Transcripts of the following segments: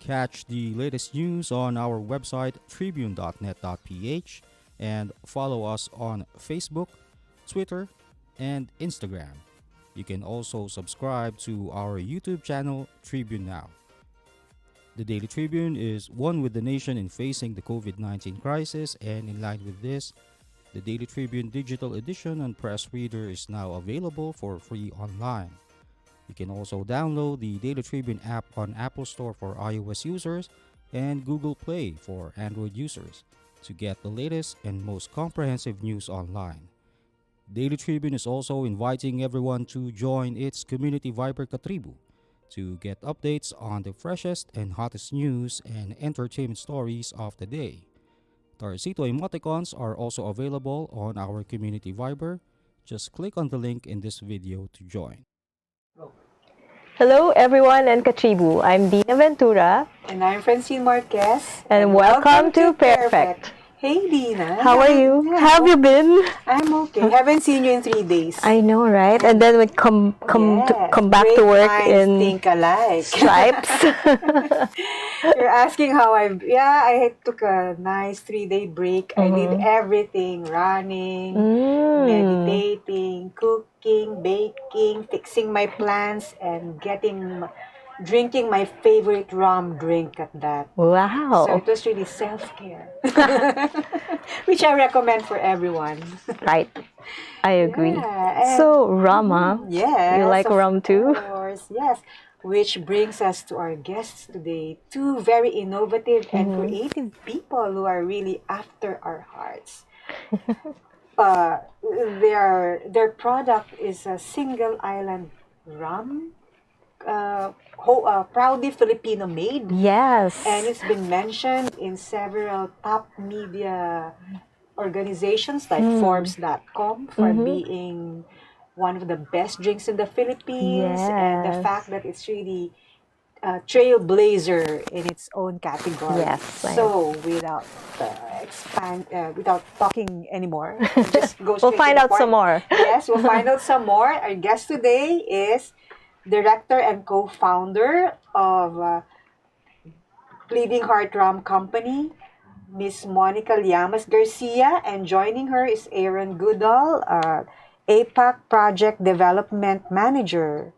Catch the latest news on our website tribune.net.ph and follow us on Facebook, Twitter, and Instagram. You can also subscribe to our YouTube channel, Tribune Now. The Daily Tribune is one with the nation in facing the COVID-19 crisis, and in line with this, the Daily Tribune digital edition and press reader is now available for free online. You can also download the Daily Tribune app on Apple Store for iOS users and Google Play for Android users to get the latest and most comprehensive news online. Daily Tribune is also inviting everyone to join its community Viber Katribu to get updates on the freshest and hottest news and entertainment stories of the day. Tarcito emoticons are also available on our community Viber. Just click on the link in this video to join. Hello everyone and Katribu. I'm Dina Ventura. And I'm Francine Marquez. And welcome to PairFect. Hey Dina. How are you? Yeah. How have you been? I'm okay. Haven't seen you in 3 days. I know, right? And then we come back to work in think alike. stripes. You're asking how I took a nice 3-day break. I did everything: running, meditating, cooking, baking, fixing my plants, and drinking my favorite rum drink at that. Wow. So it was really self-care, which I recommend for everyone. Right. I agree. Yeah, So, rum, huh? yes, You like of rum too? course, yes. Which brings us to our guests today, two very innovative and creative people who are really after our hearts. Their product is a single island rum, proudly Filipino made. Yes. And it's been mentioned in several top media organizations like Forbes.com for being one of the best drinks in the Philippines, and the Yes. fact that it's really a trailblazer in its own category. Yes, I So without talking anymore, just go We'll straight to find the out some point. more. Yes, we'll find out some more. Our guest today is director and co-founder of Bleeding Heart Rum Company, Miss Monica Llamas-Garcia, and joining her is Aaron Goodall, APAC Project Development Manager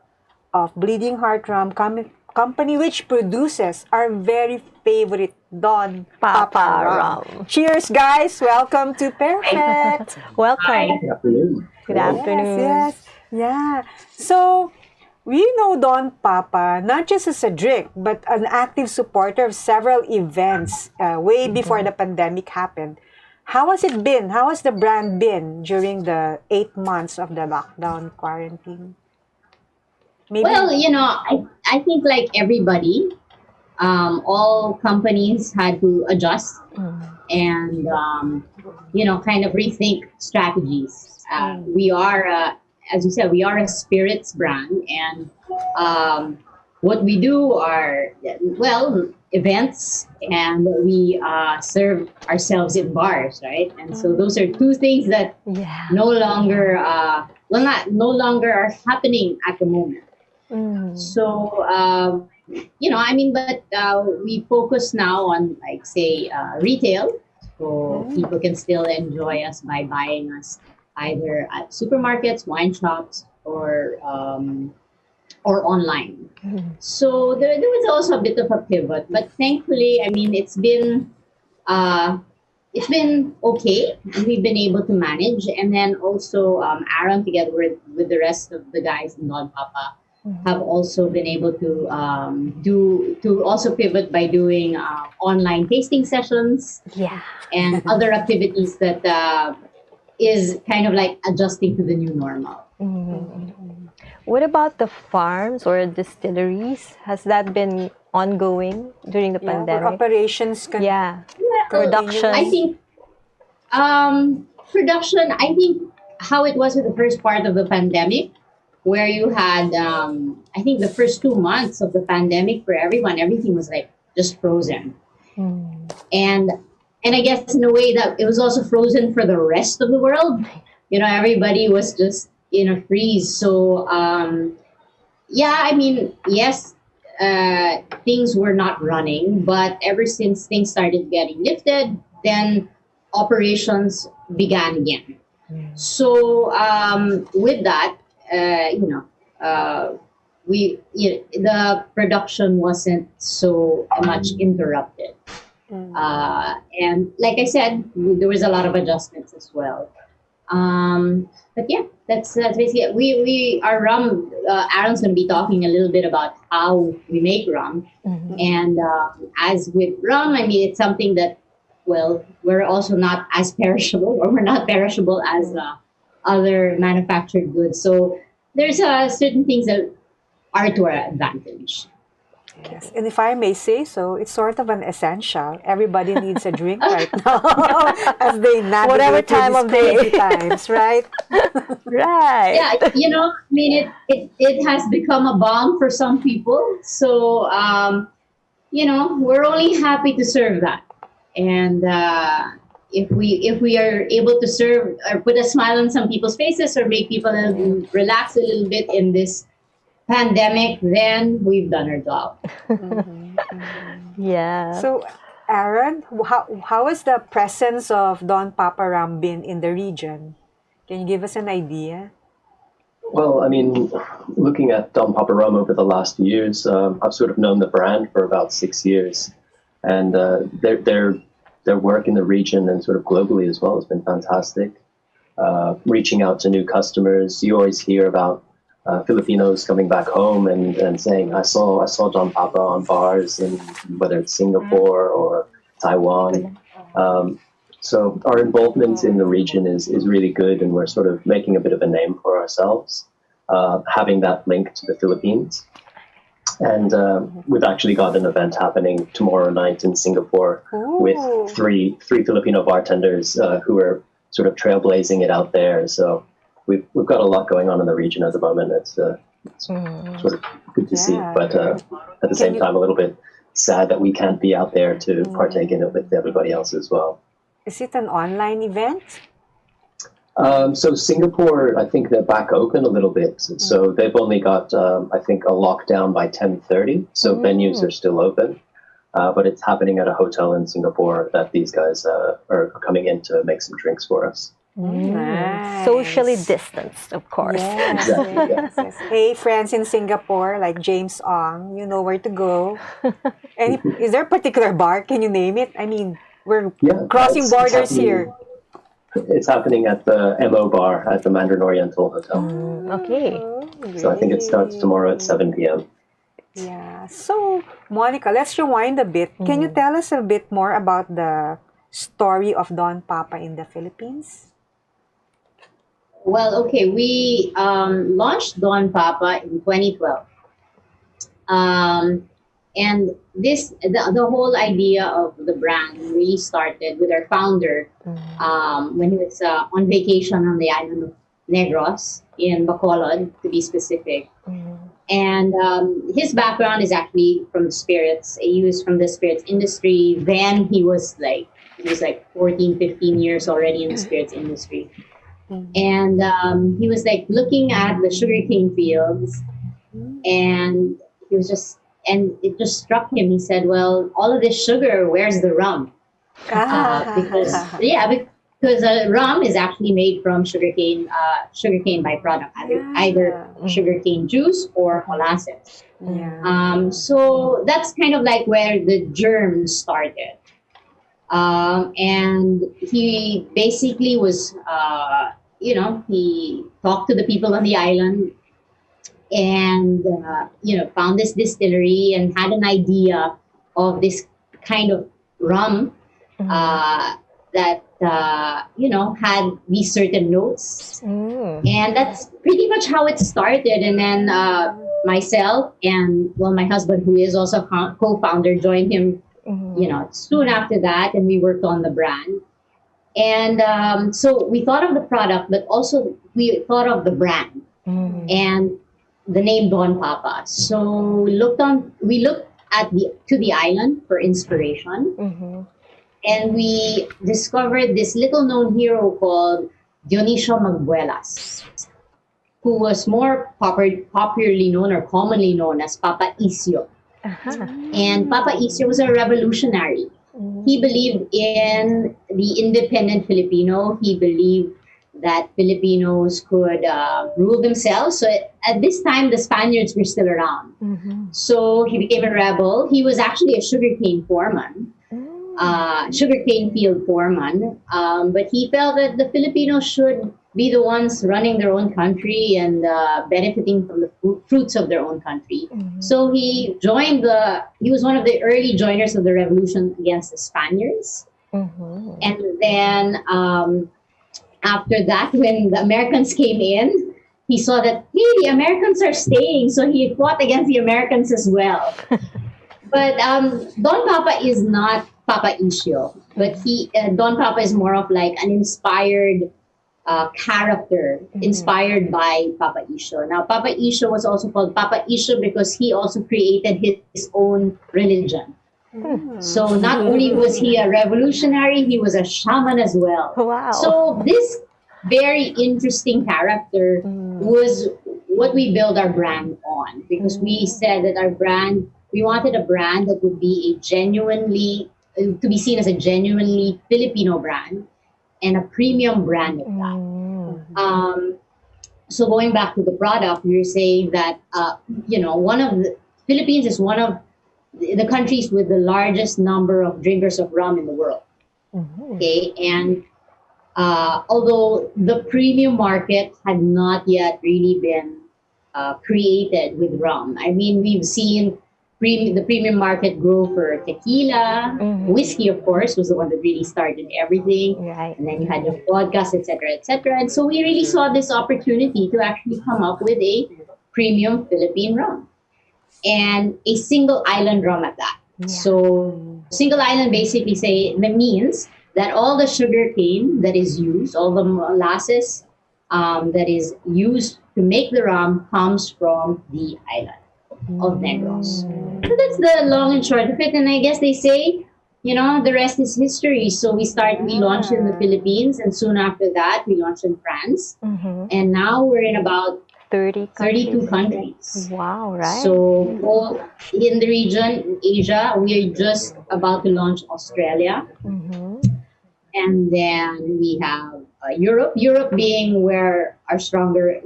of Bleeding Heart Rum Company, which produces our very favorite Don Papa Rum. Cheers, guys! Welcome to PairFect. Welcome. Good afternoon. Good afternoon. Yes, yeah. So, we know Don Papa not just as a drink, but an active supporter of several events way before the pandemic happened. How has it been? How has the brand been during the 8 months of the lockdown quarantine? Maybe. Well, I think like everybody, all companies had to adjust and, kind of rethink strategies. We are, as you said, we are a spirits brand, and what we do are, events, and we serve ourselves in bars, right? And so those are two things that Yeah. no longer, no longer are happening at the moment. So, we focus now on, like, say, retail. So people can still enjoy us by buying us either at supermarkets, wine shops, or online. So there was also a bit of a pivot, but thankfully, it's been okay, and we've been able to manage. And then also, Aaron, together with the rest of the guys in Non Papa, have also been able to also pivot by doing online tasting sessions Yeah. and other activities that is kind of like adjusting to the new normal. What about the farms or distilleries? Has that been ongoing during the Where pandemic? operations can Yeah. Well, Production. I think production. I think how it was with the first part of the pandemic, where you had, I think the first 2 months of the pandemic for everyone, everything was like just frozen, and I guess in a way that it was also frozen for the rest of the world. Everybody was just in a freeze. So yes, things were not running. But ever since things started getting lifted, then operations began again. So with that, you know, the production wasn't so much interrupted. And like I said, there was a lot of adjustments as well. But yeah, that's basically it. We our rum. Aaron's going to be talking a little bit about how we make rum, and as with rum, I mean it's something that, well, we're also not as perishable, or we're not perishable as other manufactured goods. So there's certain things that are to our advantage. Yes. And if I may say so, it's sort of an essential. Everybody needs a drink right now as they navigate Whatever through time these of day. crazy times, right? Right. Yeah, you know, I mean, it has become a bomb for some people. So, you know, we're only happy to serve that. And if we are able to serve or put a smile on some people's faces or make people relax a little bit in this pandemic, then we've done our job. Yeah. So, Aaron, how has the presence of Don Papa Rum been in the region? Can you give us an idea? Well, I mean, looking at Don Papa Rum over the last few years, I've sort of known the brand for about 6 years, and their work in the region and sort of globally as well has been fantastic. Reaching out to new customers, you always hear about Filipinos coming back home and saying, I saw Don Papa on bars in whether it's Singapore or Taiwan. So our involvement in the region is really good, and we're sort of making a bit of a name for ourselves, having that link to the Philippines. And we've actually got an event happening tomorrow night in Singapore with three Filipino bartenders who are sort of trailblazing it out there. So we've got a lot going on in the region at the moment. It's sort of good to see, but at the same time, a little bit sad that we can't be out there to partake in it with everybody else as well. Is it an online event? So Singapore, I think they're back open a little bit. So they've only got, I think, a lockdown by 10:30. So venues are still open, but it's happening at a hotel in Singapore that these guys are coming in to make some drinks for us. Nice. Socially distanced, of course. Yes, Exactly, yeah. yes. Hey, friends in Singapore, like James Ong, you know where to go. Is there a particular bar? Can you name it? I mean, we're crossing it's borders happening- here. It's happening at the MO Bar at the Mandarin Oriental Hotel. Okay. So I think it starts tomorrow at 7 p.m. Yeah. So, Monica, let's rewind a bit. Can you tell us a bit more about the story of Don Papa in the Philippines? Well, okay, we launched Don Papa in 2012. And the whole idea of the brand really started with our founder when he was on vacation on the island of Negros in Bacolod, to be specific. And his background is actually from spirits. He was from the spirits industry. Then he was like 14, 15 years already in the spirits industry. And he was like looking at the sugarcane fields, and he was and it just struck him. He said, well, all of this sugar, where's the rum? Because rum is actually made from sugarcane byproduct, either sugarcane juice or molasses. Yeah. So that's kind of like where the germ started. And he basically was, he talked to the people on the island and, found this distillery and had an idea of this kind of rum that, had these certain notes. And that's pretty much how it started. And then myself and, my husband, who is also a co-founder, joined him soon after that, and we worked on the brand. And so we thought of the product, but also we thought of the brand and the name Don Papa. So we looked to the island for inspiration, and we discovered this little known hero called Dionisio Magbuelas, who was more popularly known or commonly known as Papa Isio. And Papa Easter was a revolutionary. He believed in the independent Filipino. He believed that Filipinos could rule themselves. So at this time, the Spaniards were still around. So he became a rebel. He was actually a sugarcane foreman, sugarcane field foreman. But he felt that the Filipinos should be the ones running their own country and benefiting from the fruits of their own country. So he was one of the early joiners of the revolution against the Spaniards. And then after that, when the Americans came in, he saw that, hey, the Americans are staying. So he fought against the Americans as well. But Don Papa is not Papa Isyo, but Don Papa is more of like an inspired character, inspired by Papa Isyo. Now, Papa Isyo was also called Papa Isyo because he also created his own religion. So not only was he a revolutionary, he was a shaman as well. Wow. So this very interesting character was what we build our brand on, because we said that we wanted a brand that would be to be seen as a genuinely Filipino brand and a premium brand at that. So going back to the product, we were saying that, Philippines is one of the countries with the largest number of drinkers of rum in the world. Okay, and although the premium market had not yet really been created with rum, I mean, we've seen the premium market grow for tequila. Whiskey, of course, was the one that really started everything. Right. And then you had your vodkas, etc., etc. And so we really saw this opportunity to actually come up with a premium Philippine rum. And a single island rum at that. So single island basically means that all the sugar cane that is used, all the molasses that is used to make the rum comes from the island of Negros. So that's the long and short of it. And I guess they say, the rest is history. So we launched in the Philippines, and soon after that we launched in France. And now we're in about 32 countries. Wow, right. So in the region, Asia, we are just about to launch Australia. And then we have Europe. Europe being where our stronger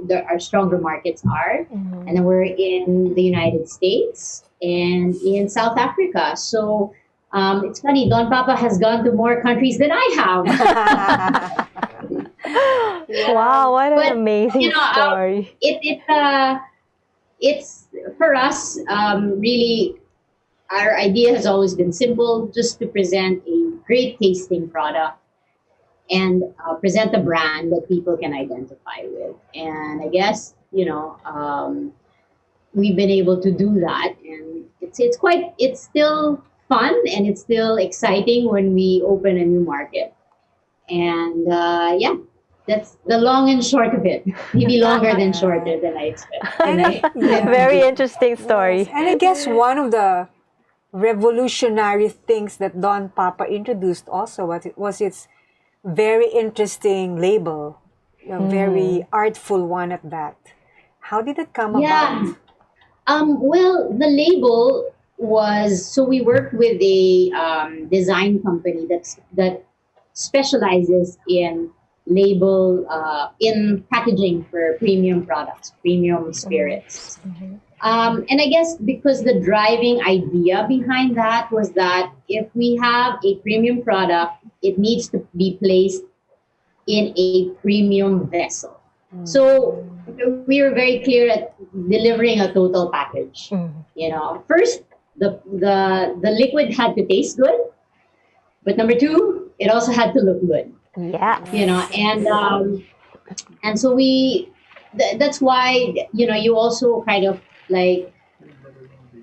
markets are. And then we're in the United States and in South Africa. So it's funny, Don Papa has gone to more countries than I have. Wow, what an amazing story. It's for us, really, our idea has always been simple, just to present a great tasting product and present a brand that people can identify with. And I guess, we've been able to do that. And it's still fun and it's still exciting when we open a new market. And that's the long and short of it. Maybe longer than shorter than I expect. Very interesting story. Yes. And I guess one of the revolutionary things that Don Papa introduced also was its very interesting label, a very artful one at that. How did it come about? Well, the label was, so we worked with a design company that specializes in label in packaging for premium products, premium spirits. And I guess because the driving idea behind that was that if we have a premium product, it needs to be placed in a premium vessel. So we were very clear at delivering a total package. First, the liquid had to taste good, but number two, it also had to look good. Yeah. And so that's why, you also kind of like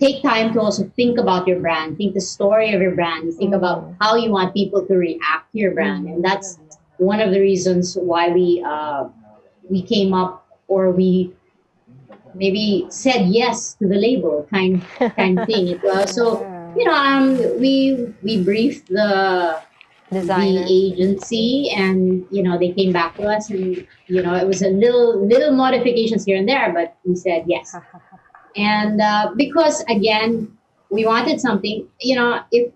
take time to also think about your brand, think the story of your brand, think about how you want people to react to your brand. And that's one of the reasons why we came up, or we maybe said yes to the label kind of thing. So, we briefed the agency, and they came back to us, and it was a little modifications here and there, but we said yes. And because again, we wanted something, if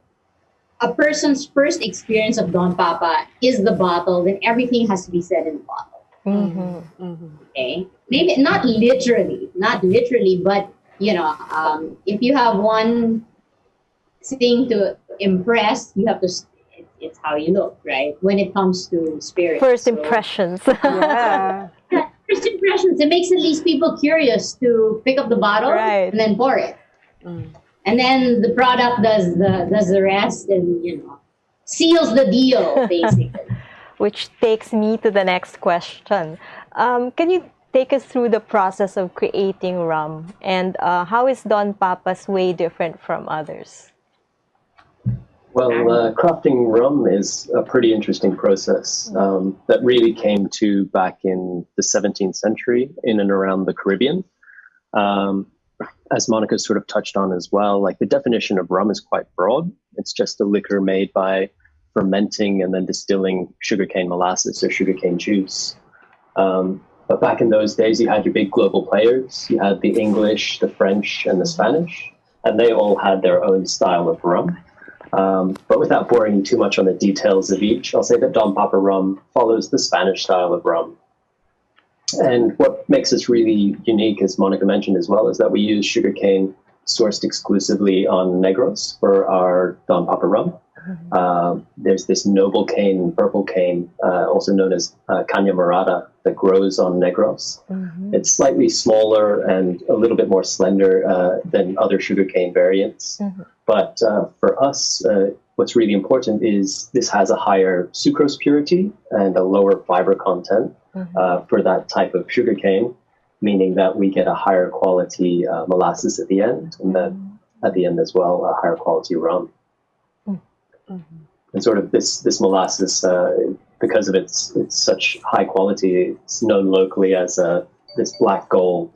a person's first experience of Don Papa is the bottle, then everything has to be said in the bottle. Okay? Maybe not literally, but if you have one thing to impress, you have to. It's how you look, right? When it comes to spirits. First impressions. Yeah. First impressions. It makes at least people curious to pick up the bottle Right. and then pour it. And then the product does the rest, and seals the deal, basically. Which takes me to the next question. Can you take us through the process of creating rum, and how is Don Papa's way different from others? Well, crafting rum is a pretty interesting process that really came to back in the 17th century in and around the Caribbean. As Monica sort of touched on as well, like the definition of rum is quite broad. It's just a liquor made by fermenting and then distilling sugarcane molasses or sugarcane juice. But back in those days, you had your big global players. You had the English, the French, and the Spanish, and they all had their own style of rum. But without boring you too much on the details of each, I'll say that Don Papa rum follows the Spanish style of rum. And what makes us really unique, as Monica mentioned as well, is that we use sugarcane sourced exclusively on Negros for our Don Papa rum. There's this noble cane, purple cane, also known as Caña Morada, that grows on Negros. It's slightly smaller and a little bit more slender than other sugarcane variants. But for us, what's really important is this has a higher sucrose purity and a lower fiber content for that type of sugarcane, meaning that we get a higher quality molasses at the end, and then at the end as well, a higher quality rum. And sort of this molasses, because of its such high quality, it's known locally as this black gold.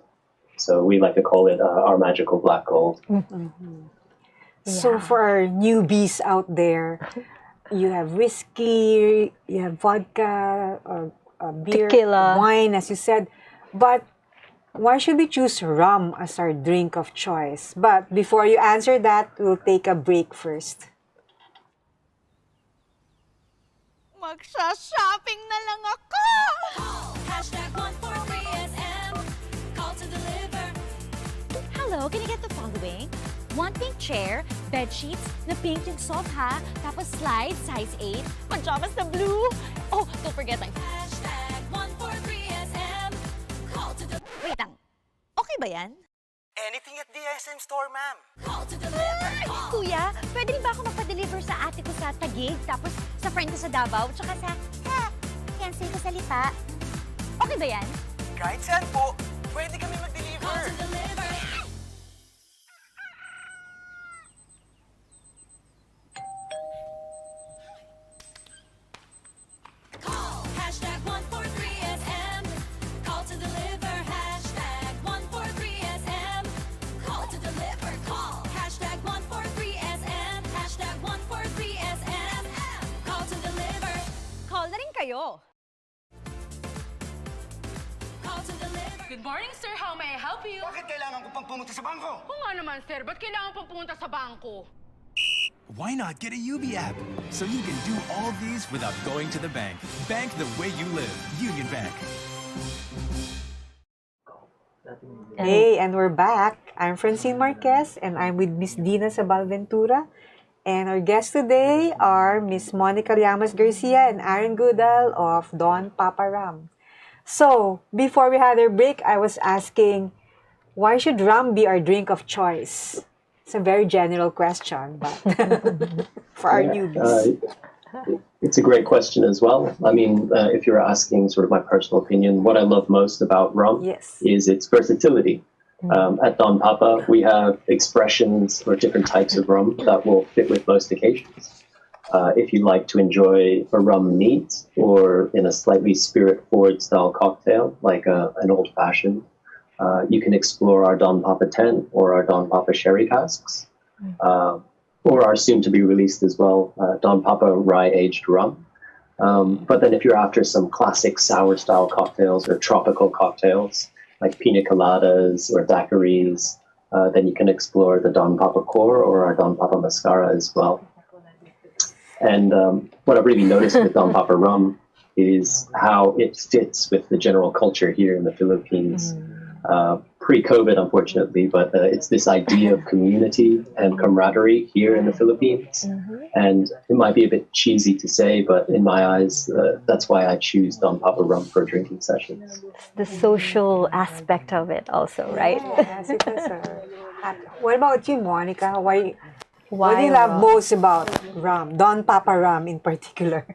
So we like to call it our magical black gold. So for our newbies out there, you have whiskey, you have vodka, or beer, Tequila. wine, as you said. But why should we choose rum as our drink of choice? But before you answer that, we'll take a break first. Magsha-shopping na lang ako! Hashtag 143SM. Call to deliver. Hello, can I get the following? One pink chair, bed sheets, na pink yung sofa, tapos slide, size 8, pajamas na blue. Oh, don't forget ang... Hashtag 143SM. Call to deliver. Wait lang, okay ba yan? Anything at the SM store, ma'am. Call to deliver. Call. Kuya, pwede rin ba ako magpa-deliver sa ate ko sa Taguig, tapos sa friend ko sa Davao, tsaka sa... cancel ko sa Lipa? Okay ba yan? Kahit saan po, pwede kami mag-deliver. Call to deliver. Call. Hashtag 143SM. Call to deliver. Hashtag 143SM. Call to deliver. Call. Hashtag 143SM. Hashtag 143SM. Call to deliver. Call na rin kayo. Call to deliver. Good morning, sir. How may I help you? Bakit kailangan ko pang pumunta sa bangko? Oo nga naman, sir. Ba't kailangan pong pumunta sa bangko? Why not get a UB app so you can do all these without going to the bank? Bank the way you live. Union Bank. Hey, and we're back. I'm Francine Marquez, and I'm with Miss Dina Sabalventura. And our guests today are Miss Monica Llamas-Garcia and Aaron Goodall of Don Papa Rum. So, before we had our break, I was asking, why should rum be our drink of choice? It's a very general question, but for our newbies. It's a great question as well. I mean, if you're asking sort of my personal opinion, what I love most about rum Yes. is its versatility. At Don Papa, we have expressions or different types of rum that will fit with most occasions. If you like to enjoy a rum neat or in a slightly spirit-forward style cocktail, like an old-fashioned, you can explore our Don Papa 10 or our Don Papa sherry casks, or our soon-to-be-released as well, Don Papa rye-aged rum. But then if you're after some classic sour-style cocktails or tropical cocktails, like pina coladas or daiquiris, then you can explore the Don Papa Core or our Don Papa Mascara as well. And what I've really noticed with Don Papa Rum is how it fits with the general culture here in the Philippines. Pre-COVID, unfortunately, but it's this idea of community and camaraderie here in the Philippines. And it might be a bit cheesy to say, but in my eyes, that's why I choose Don Papa Rum for drinking sessions. The social aspect of it also, right? Yes, it is. What about you, Monica? What do Why you love rum? most about rum? Don Papa Rum in particular.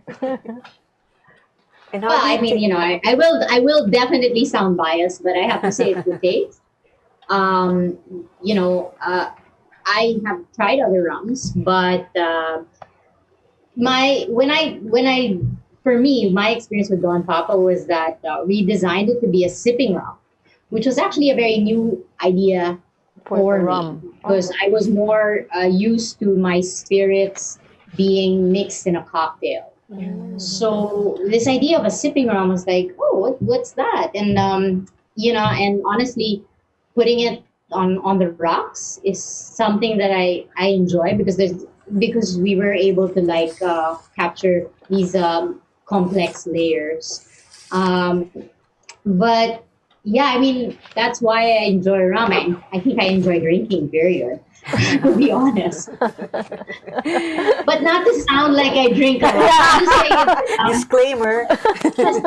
And how Well, do I you mean, take- I will definitely sound biased, but I have to say it's good taste. Um, I have tried other rums, but for me, my experience with Don Papa was that we designed it to be a sipping rum, which was actually a very new idea for the me rum. because I was more used to my spirits being mixed in a cocktail. So this idea of a sipping rum was like, oh, what's that? And and honestly, putting it on the rocks is something that I enjoy because we were able to capture these complex layers. But yeah, I mean that's why I enjoy rum. I think I enjoy drinking. Period. To be honest, but not to sound like I drink a lot. I'm just saying it, Disclaimer.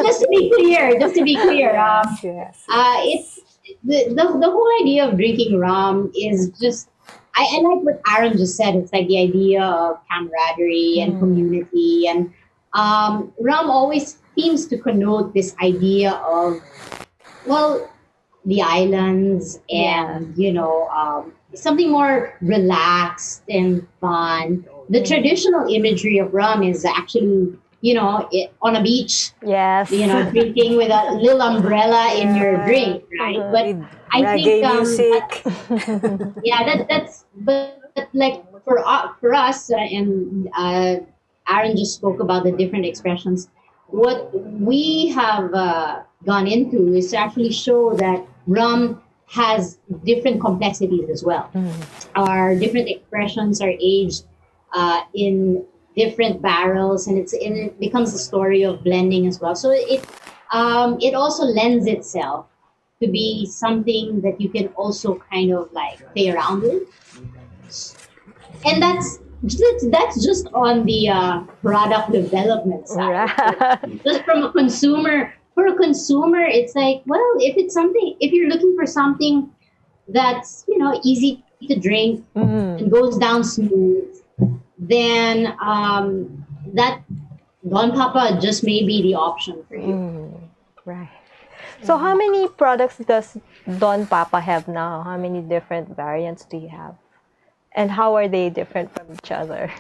just to be clear. Just to be clear. Yes. It's the whole idea of drinking rum is just I like what Aaron just said. It's like the idea of camaraderie and community, and rum always seems to connote this idea of the islands and something more relaxed and fun. The traditional imagery of rum is actually on a beach, Yes. drinking with a little umbrella in your drink, right? But With I reggae think music. that's but like for us and Aaron just spoke about the different expressions. What we have gone into is to actually show that rum has different complexities as well. Our different expressions are aged in different barrels, and it becomes a story of blending as well. So it also lends itself to be something that you can also kind of like play around with, and that's just on the product development side. Right. Just from a consumer, for a consumer, it's like, well, if you're looking for something that's easy to drink and goes down smooth, then that Don Papa just may be the option for you. Right. So how many products does Don Papa have now? How many different variants do you have? And how are they different from each other?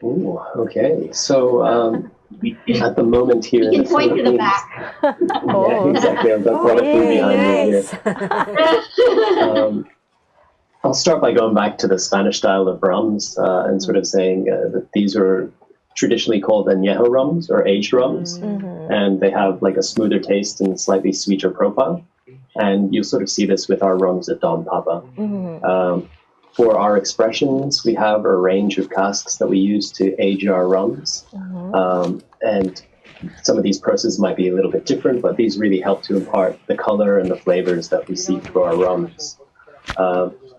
Ooh, okay. So at the moment here in You the can point to the Philippines, back. yeah, exactly. I've got product behind me here. I'll start by going back to the Spanish style of rums and sort of saying that these are traditionally called añejo rums or aged rums, and they have like a smoother taste and slightly sweeter profile. And you'll sort of see this with our rums at Don Papa. For our expressions, we have a range of casks that we use to age our rums. And some of these processes might be a little bit different, but these really help to impart the color and the flavors that we see through our rums.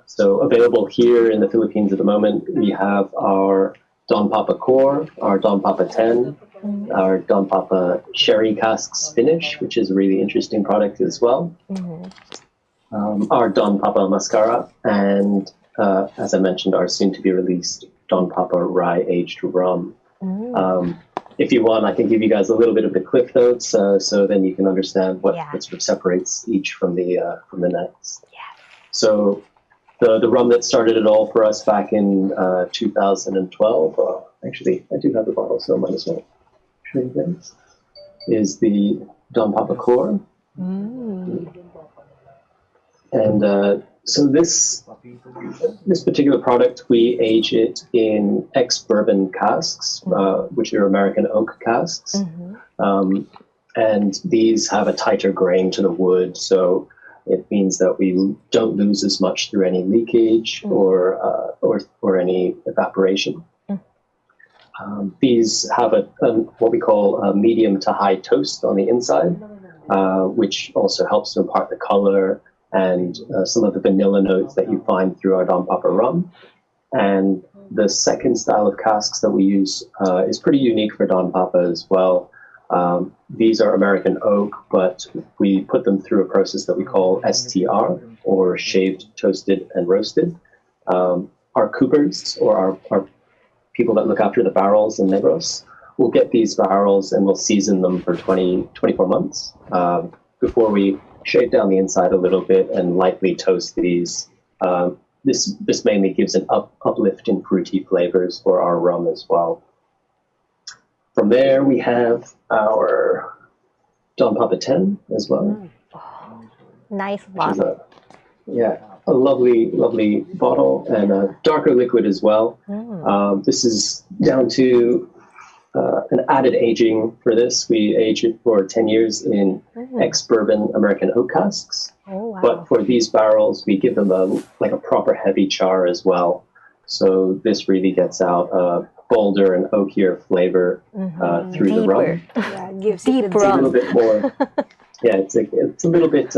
So available here in the Philippines at the moment, we have our Don Papa Core, our Don Papa 10, our Don Papa Sherry Casks Finish, which is a really interesting product as well. Our Don Papa Mascara, and as I mentioned, our soon-to-be-released Don Papa Rye Aged Rum. If you want, I can give you guys a little bit of the cliff notes, so then you can understand what sort of separates each from the next. So the rum that started it all for us back in 2012, actually, I do have the bottle, so I might as well show you guys, is the Don Papa Core. And so this particular product, we age it in ex-bourbon casks, which are American oak casks. And these have a tighter grain to the wood. So It means that we don't lose as much through any leakage or any evaporation. These have what we call a medium to high toast on the inside, which also helps to impart the color and some of the vanilla notes that you find through our Don Papa rum. And the second style of casks that we use is pretty unique for Don Papa as well. These are American oak, but we put them through a process that we call STR, or shaved, toasted, and roasted. Our coopers, or our people that look after the barrels in Negros, will get these barrels and we'll season them for 24 months before we shave down the inside a little bit and lightly toast these. This mainly gives an uplift in fruity flavors for our rum as well. From there, we have our Don Papa 10 as well. Nice bottle. A lovely bottle and a darker liquid as well. This is down to an added aging for this. We age it for 10 years in ex-bourbon American oak casks. Oh, wow. But for these barrels, we give them a proper heavy char as well. So this really gets out a bolder and oakier flavor through the rum. Yeah, it gives Deep it It's a rum. little bit more, it's a little bit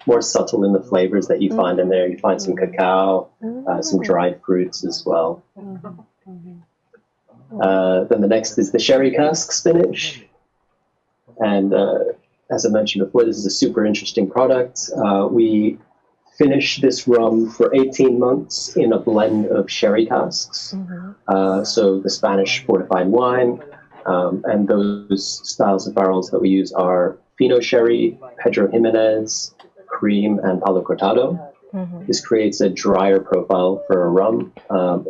more subtle in the flavors that you find in there. You find some cacao, some dried fruits as well. Then the next is the sherry cask spinach. And as I mentioned before, this is a super interesting product. We finish this rum for 18 months in a blend of sherry casks. So the Spanish fortified wine, and those styles of barrels that we use are Fino Sherry, Pedro Jimenez, Cream, and Palo Cortado. This creates a drier profile for a rum.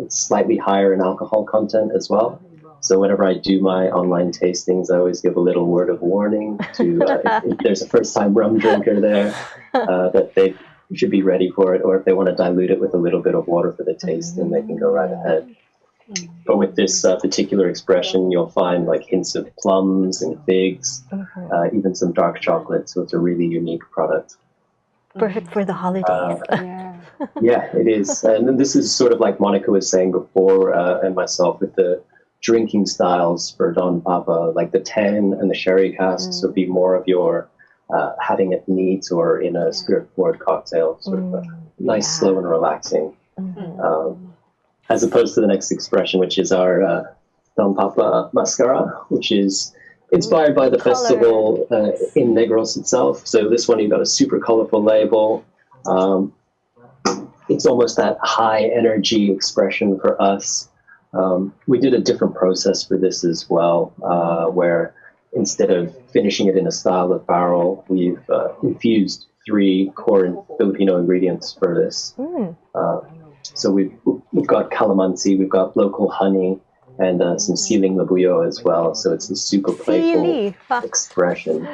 It's slightly higher in alcohol content as well. So whenever I do my online tastings, I always give a little word of warning to if there's a first-time rum drinker there, that they should be ready for it, or if they want to dilute it with a little bit of water for the taste, then they can go right ahead. But with this particular expression, you'll find like hints of plums and figs, even some dark chocolate. So it's a really unique product. Perfect for the holidays. Yeah, it is. And then this is sort of like Monica was saying before, and myself, with the drinking styles for Don Papa, like the 10 and the sherry casks would be more of your having it neat or in a spirit-forward cocktail, sort of nice, slow and relaxing. As opposed to the next expression, which is our Don Papa Mascara, which is inspired by the festival in Negros itself. So this one, you've got a super colorful label. It's almost that high energy expression for us. We did a different process for this as well, where instead of finishing it in a style of barrel, we've infused 3 core Filipino ingredients for this. So we've got calamansi, we've got local honey, and some siling labuyo as well. So it's a super playful expression.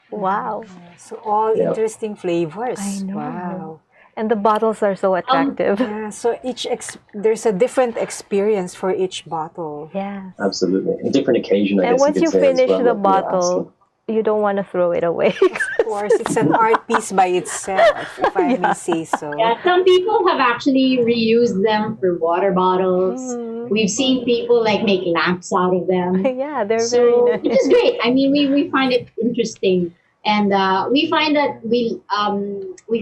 Wow. So all interesting flavors. I know. Wow. And the bottles are so attractive. Yeah, so there's a different experience for each bottle. Yes. Absolutely. A different occasion, I And guess once you you could say as finish well, the if you're bottle, asking. you don't want to throw it away. Of course, it's an art piece by itself, if I may say so. Yeah, some people have actually reused them for water bottles. We've seen people like make lamps out of them. Yeah, they're So, very nice. which is great. I mean, we find it interesting, and we find that we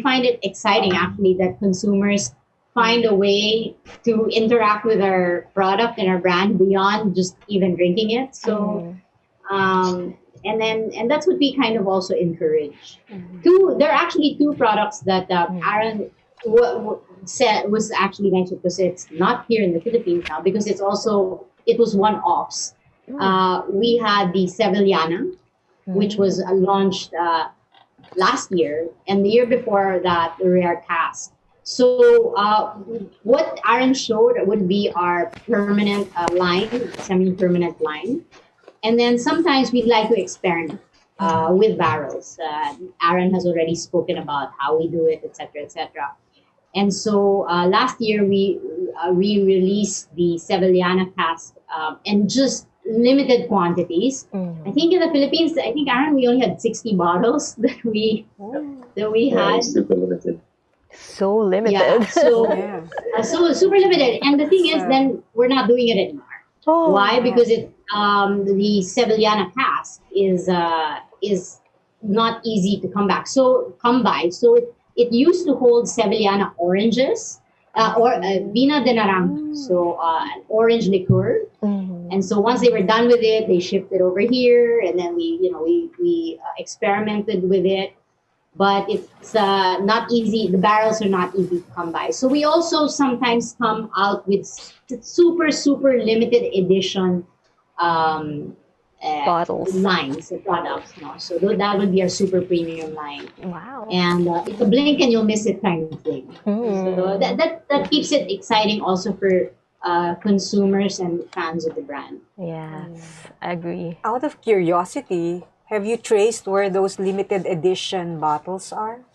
find it exciting actually that consumers find a way to interact with our product and our brand beyond just even drinking it. So, and that's what we kind of also encourage. There are actually 2 products that Aaron said was actually nice because it's not here in the Philippines now, because it was one-offs. We had the Sevillana, which was launched last year, and the year before that, the Rare Cask. So what Aaron showed would be our permanent line, semi-permanent line. And then sometimes we'd like to experiment with barrels. Aaron has already spoken about how we do it, etc., etc. And so last year we released the Sevillana cask, and just limited quantities. I think in the Philippines, I think Aaron, we only had 60 bottles that we Yeah, had. it's super limited. So limited. Yeah, so Yeah. so super limited. And the thing is, So- then we're not doing it anymore. Oh, Why? Because the Sevillana cask is not easy to come by. So it used to hold Sevillana oranges, or Vina de Naranjo, so an orange liqueur. And so once they were done with it, they shipped it over here, and then we experimented with it. But it's not easy. The barrels are not easy to come by. So we also sometimes come out with super limited edition Bottles. lines of products. No? So that would be our super premium line. Wow. And it's a blink and you'll miss it kind of thing. So that keeps it exciting also for consumers and fans of the brand. Yes, I agree. Out of curiosity, have you traced where those limited edition bottles are?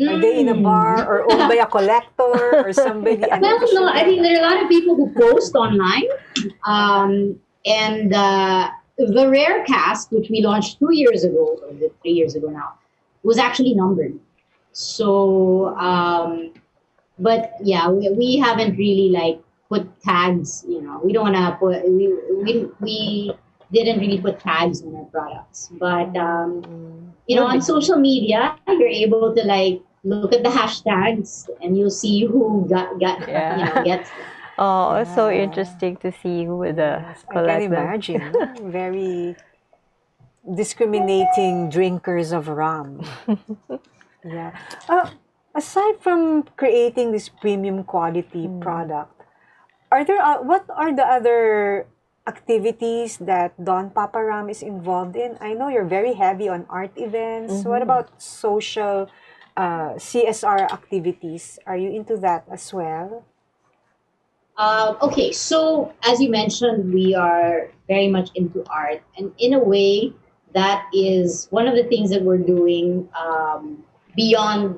Are they in a bar or owned by a collector or somebody? Well, no, I think there are a lot of people who post online. And the rare cask, which we launched 2 years ago, or 3 years ago now, was actually numbered. So, but yeah, we haven't really like put tags, we don't want to put, we didn't really put tags on our products. But, on social media, you're able to like look at the hashtags and you'll see who gets. Oh, it's so interesting to see who the I can collect them. imagine. Very discriminating drinkers of rum. Yeah. Aside from creating this premium quality product, what are the other activities that Don Papa Rum is involved in? I know you're very heavy on art events. What about social CSR activities? Are you into that as well? Okay, so as you mentioned, we are very much into art, and in a way, that is one of the things that we're doing beyond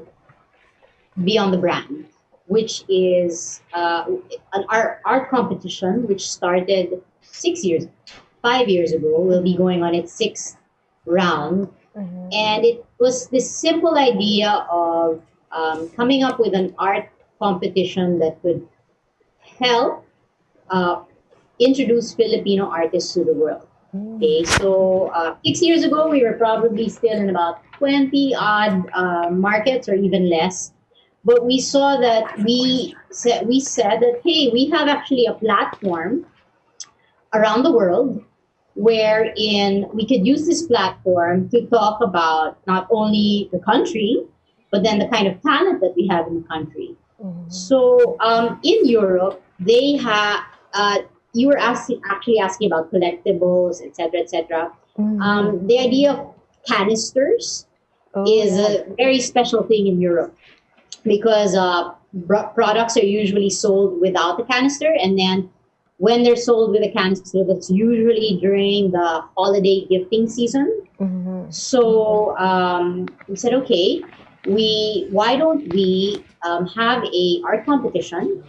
the brand, which is an art competition which started 5 years ago. Will be going on its 6th round, and it was this simple idea of coming up with an art competition that could help introduce Filipino artists to the world. Okay, so 6 years ago, we were probably still in about 20 odd markets or even less. But we saw that we said that, hey, we have actually a platform around the world wherein we could use this platform to talk about not only the country, but then the kind of talent that we have in the country. So in Europe, they have, you were actually asking about collectibles, etc., etc. The idea of canisters is a very special thing in Europe because products are usually sold without the canister, and then when they're sold with a canister, that's usually during the holiday gifting season. So we said, okay, why don't we have a art competition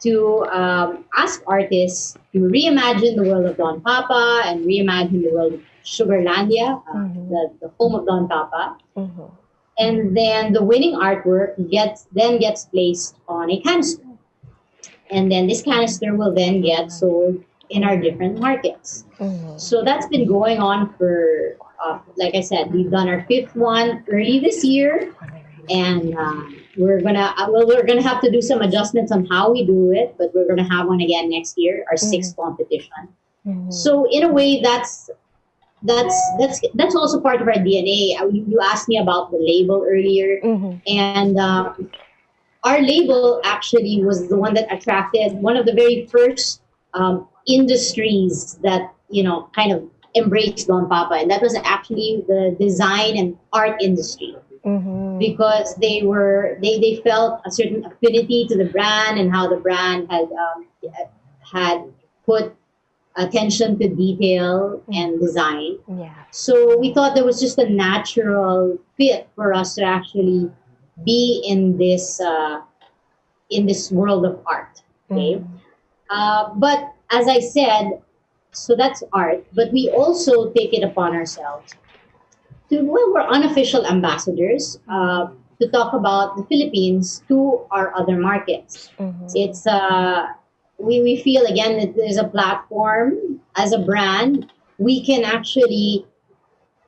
to ask artists to reimagine the world of Don Papa and reimagine the world of Sugarlandia, the home of Don Papa. And then the winning artwork gets placed on a canister. And then this canister will then get sold in our different markets. So that's been going on for, like I said, we've done our 5th one early this year. And we're gonna have to do some adjustments on how we do it, but we're gonna have one again next year, our 6th competition. So in a way, that's also part of our DNA. You asked me about the label earlier, and our label actually was the one that attracted one of the very first industries that kind of embraced Don Papa, and that was actually the design and art industry. Because they felt a certain affinity to the brand and how the brand had put attention to detail and design. So we thought there was just a natural fit for us to actually be in this world of art. Okay, but as I said, so that's art, but we also take it upon ourselves to, well, we're unofficial ambassadors to talk about the Philippines to our other markets. It's we feel again that there's a platform as a brand we can actually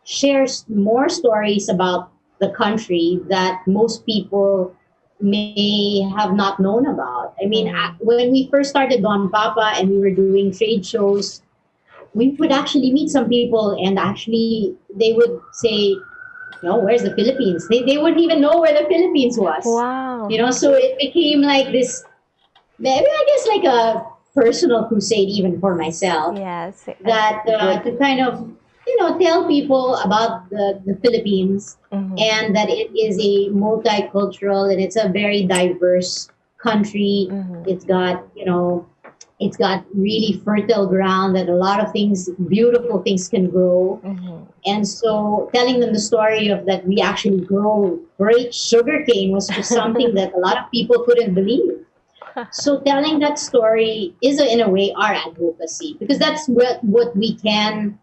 share more stories about the country that most people may have not known about. I mean, when we first started Don Papa and we were doing trade shows, we would actually meet some people and actually they would say, no, where's the Philippines? They wouldn't even know where the Philippines was. Wow. You know, so it became like this, maybe I guess like a personal crusade even for myself. Yes. That to kind of, you know, tell people about the Philippines and that it is a multicultural and it's a very diverse country. It's got, you know, it's got really fertile ground that a lot of things, beautiful things can grow. And so telling them the story of that we actually grow great sugarcane was just something that a lot of people couldn't believe. So telling that story is in a way our advocacy because that's what we can,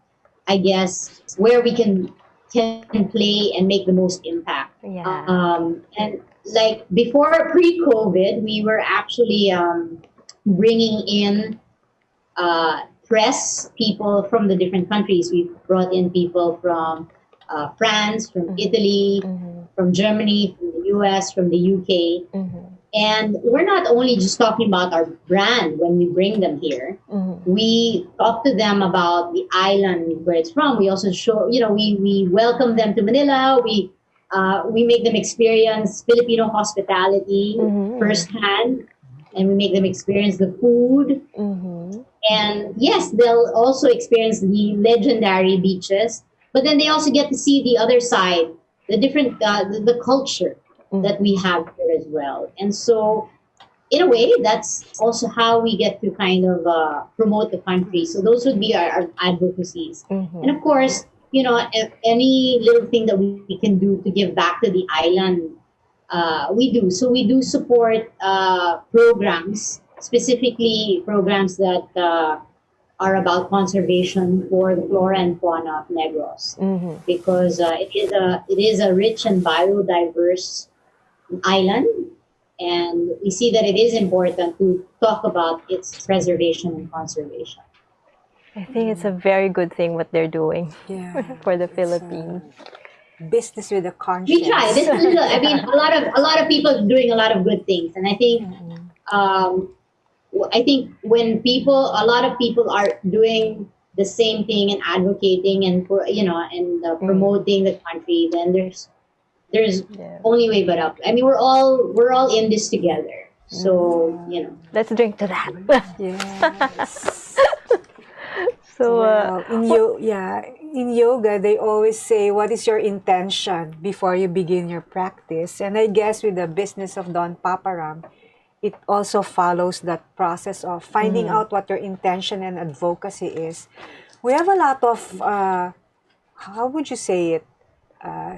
I guess, where we can play and make the most impact. Yeah. And like before pre-COVID, we were actually bringing in press people from the different countries. We brought in people from France, from Italy, from Germany, from the US, from the UK. And we're not only just talking about our brand when we bring them here. We talk to them about the island where it's from. We also show, you know, we welcome them to Manila. We make them experience Filipino hospitality firsthand, and we make them experience the food. And yes, they'll also experience the legendary beaches, but then they also get to see the other side, the different, the culture that we have here as well. And so, in a way, that's also how we get to kind of promote the country. So those would be our advocacies. And of course, you know, any little thing that we can do to give back to the island, we do. So we do support programs, specifically programs that are about conservation for the flora and fauna of Negros, because it is a rich and biodiverse island, and we see that it is important to talk about its preservation and conservation. I think it's a very good thing what they're doing Yeah. for the Philippines. Business with a conscience. We try. I mean, a lot of people are doing a lot of good things, and I think when a lot of people are doing the same thing and advocating and for, you know, and promoting the country, then there's only way but up. I mean, we're all in this together. So, you know, Let's drink to that. Yes. So, Well, in yoga, they always say, what is your intention before you begin your practice? And I guess with the business of Don Paparam, it also follows that process of finding out what your intention and advocacy is. We have a lot of, how would you say it,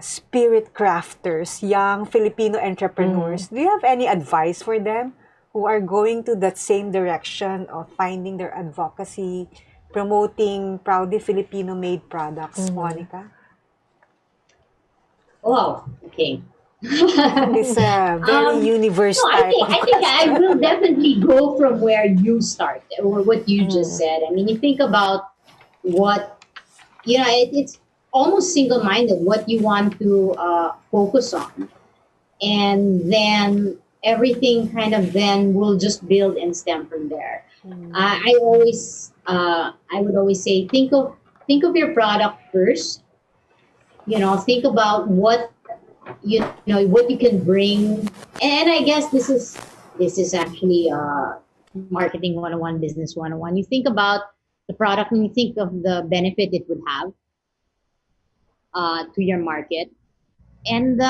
spirit crafters, young Filipino entrepreneurs. Do you have any advice for them who are going to that same direction of finding their advocacy, promoting proudly Filipino-made products, Monica? wow, okay. It's a very universe No, type of I think I will definitely go from where you started or what you just said. I mean, you think about what, you know, it's almost single-minded what you want to focus on, and then everything kind of then will just build and stem from there. I would always say think of your product first. You know, think about what you know what you can bring, and I guess this is actually marketing 101, business 101. You think about the product and you think of the benefit it would have to your market. And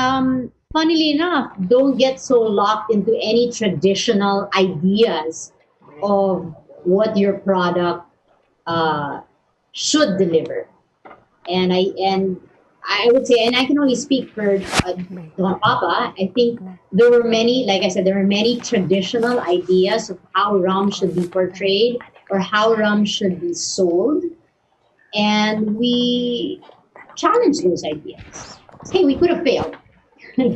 funnily enough, don't get so locked into any traditional ideas of what your product should deliver. And I would say, and I can only speak for Don Papa, I think there were many, like I said, there were many traditional ideas of how rum should be portrayed or how rum should be sold, and we challenge those ideas. Hey, we could have failed.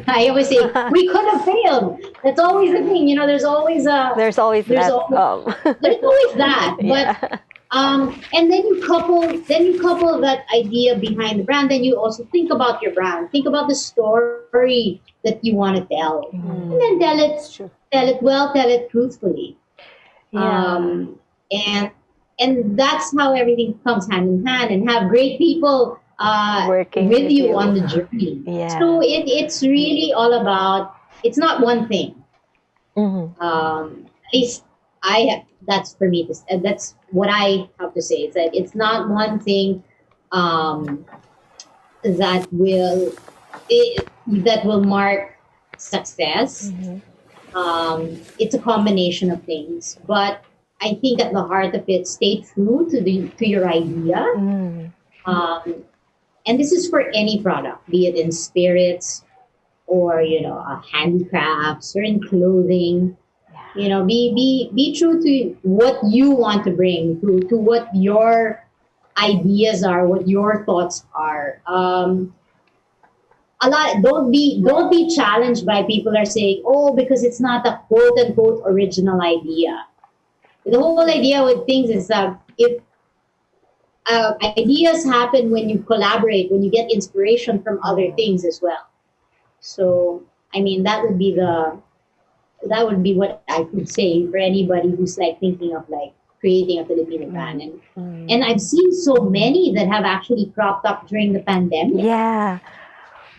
I always say we could have failed. That's always the thing, There's always There's always there's that. always, there's always that. Yeah. But and then you couple that idea behind the brand. Then you also think about your brand. Think about the story that you want to tell, and then tell it truthfully. Yeah. And that's how everything comes hand in hand, and have great people Working with with you you. on the journey. Yeah. So it's really all about. It's not one thing. Mhm. At least that's for me. That's what I have to say. Is that it's not one thing um, that will that will mark success. It's a combination of things, but I think at the heart of it, stay true to your idea. Mm. And this is for any product, be it in spirits or handicrafts or in clothing. Be true to what you want to bring, to what your ideas are, what your thoughts are. Don't be challenged by people are saying, oh, because it's not a quote unquote original idea. The whole idea with things is that if ideas happen when you collaborate, when you get inspiration from other things as well. So I mean that would be what I could say for anybody who's like thinking of like creating a Filipino brand. And I've seen so many that have actually cropped up during the pandemic. Yeah.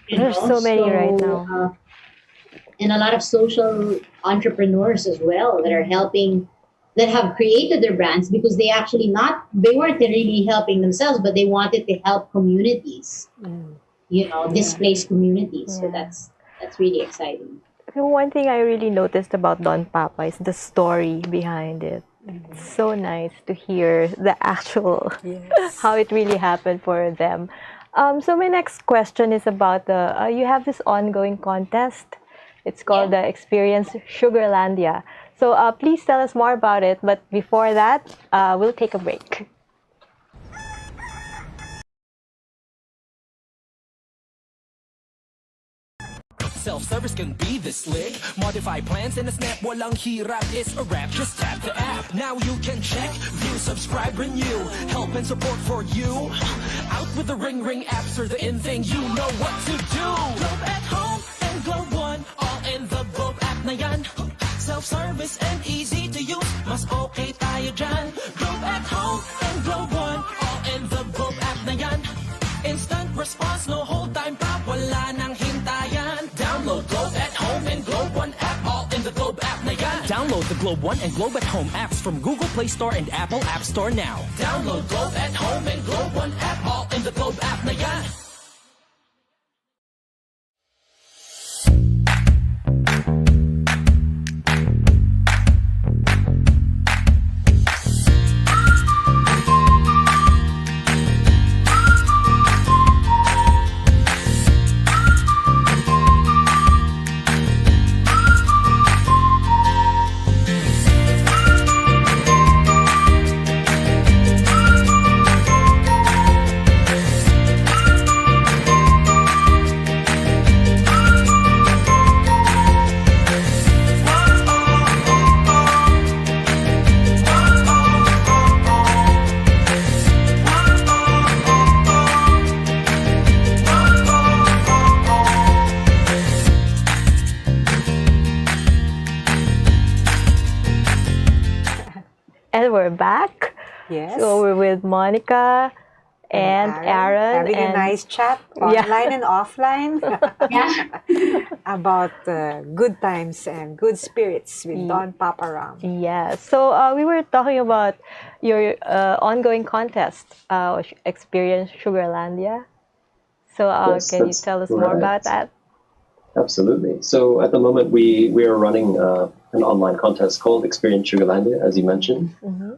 There's so many right now. And a lot of social entrepreneurs as well that are helping, that have created their brands because they weren't really helping themselves, but they wanted to help communities, displaced communities. So that's really exciting. One thing I really noticed about Don Papa is the story behind it. It's so nice to hear the actual how it really happened for them. So my next question is about you have this ongoing contest. It's called the Experience Sugarlandia. So please tell us more about it. But before that, we'll take a break. Self-service can be this slick. Modify plans in a snap. Walang hirap, it's a wrap. Just tap the app. Now you can check, view, subscribe, renew. Help and support for you. Out with the Ring apps are the in thing. You know what to do. Globe at home and Globe One. All in the Globe app na yan. Self-service and easy to use. Mas okay tayo dyan. Globe at home and Globe One. All in the Globe app na yan. Instant response, no hold time pa. Wala nang hintayan. Download Globe at Home and Globe One app. All in the Globe app na yan. Download the Globe One and Globe at Home apps from Google Play Store and Apple App Store now. Download Globe at Home and Globe One app. All in the Globe app na yan. And we're back. Yes. So we're with Monica and Aaron. Having a nice chat online and offline about good times and good spirits with Don Papa Ram. Yeah. So we were talking about your ongoing contest, Experience Sugarlandia. So Yes, can you that's tell us more about that? Absolutely. So at the moment, we are running an online contest called Experience Sugarlandia, as you mentioned,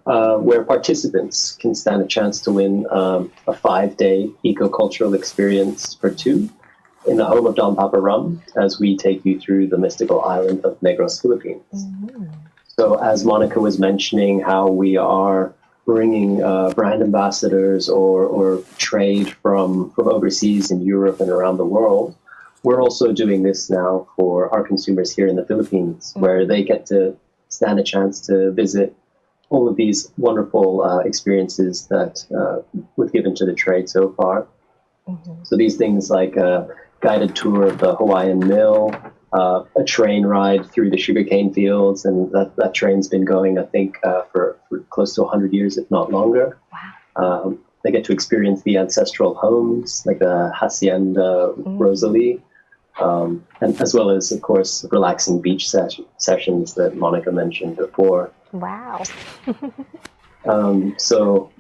where participants can stand a chance to win a 5-day eco-cultural experience for two in the home of Don Papa Rum, as we take you through the mystical island of Negros, Philippines. So as Monica was mentioning, how we are bringing brand ambassadors or trade from overseas in Europe and around the world, we're also doing this now for our consumers here in the Philippines, where they get to stand a chance to visit all of these wonderful experiences that we've given to the trade so far. So these things like a guided tour of the Hawaiian Mill, a train ride through the sugarcane fields, and that train's been going, I think, for close to 100 years, if not longer. Wow. They get to experience the ancestral homes, like the Hacienda Rosalie, and as well as, of course, relaxing beach sessions that Monica mentioned before. Wow. So